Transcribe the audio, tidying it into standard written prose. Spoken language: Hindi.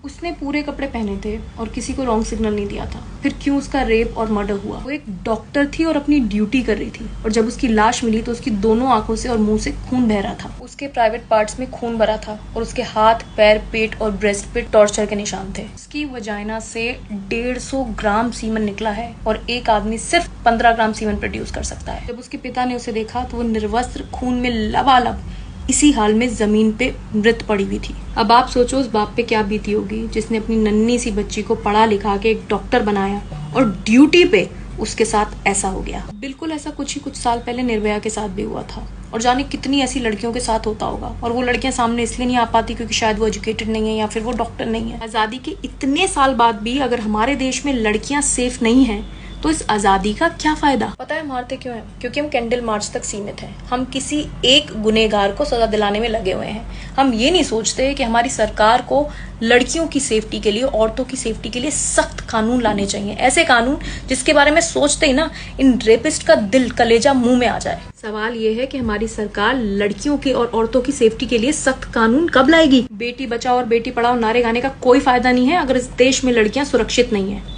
उसने पूरे कपड़े पहने थे और किसी को रॉन्ग सिग्नल नहीं दिया था। फिर क्यों उसका रेप और मर्डर हुआ? वो एक डॉक्टर थी और अपनी ड्यूटी कर रही थी, और जब उसकी लाश मिली तो उसकी दोनों आंखों से और मुंह से खून बह रहा था। उसके प्राइवेट पार्ट्स में खून भरा था और उसके हाथ, पैर, पेट और ब्रेस्ट पे टॉर्चर के निशान थे। उसकी वजाइना से 150 ग्राम सीमन निकला है और एक आदमी सिर्फ 15 ग्राम सीमन प्रोड्यूस कर सकता है। जब उसके पिता ने उसे देखा तो वो निर्वस्त्र, खून में लबालब, इसी हाल में जमीन पे मृत पड़ी हुई थी। अब आप सोचो उस बाप पे क्या बीती होगी जिसने अपनी नन्ही सी बच्ची को पढ़ा लिखा के एक डॉक्टर बनाया और ड्यूटी पे उसके साथ ऐसा हो गया। बिल्कुल ऐसा कुछ साल पहले निर्भया के साथ भी हुआ था, और जाने कितनी ऐसी लड़कियों के साथ होता होगा। और वो लड़कियां सामने इसलिए नहीं आ पाती क्योंकि शायद वो एजुकेटेड नहीं है या फिर वो डॉक्टर नहीं है। आज़ादी के इतने साल बाद भी अगर हमारे देश में लड़कियां सेफ नहीं हैं तो इस आज़ादी का क्या फायदा? पता है मारते क्यों हैं? क्योंकि हम कैंडल मार्च तक सीमित हैं। हम किसी एक गुनहगार को सजा दिलाने में लगे हुए हैं। हम ये नहीं सोचते कि हमारी सरकार को लड़कियों की सेफ्टी के लिए, औरतों की सेफ्टी के लिए सख्त कानून लाने चाहिए। ऐसे कानून जिसके बारे में सोचते ही ना इन रेपिस्ट का दिल, कलेजा मुंह में आ जाए। सवाल ये है कि हमारी सरकार लड़कियों की और औरतों की सेफ्टी के लिए सख्त कानून कब लाएगी? बेटी बचाओ और बेटी पढ़ाओ नारे गाने का कोई फायदा नहीं है अगर इस देश में लड़कियां सुरक्षित नहीं है।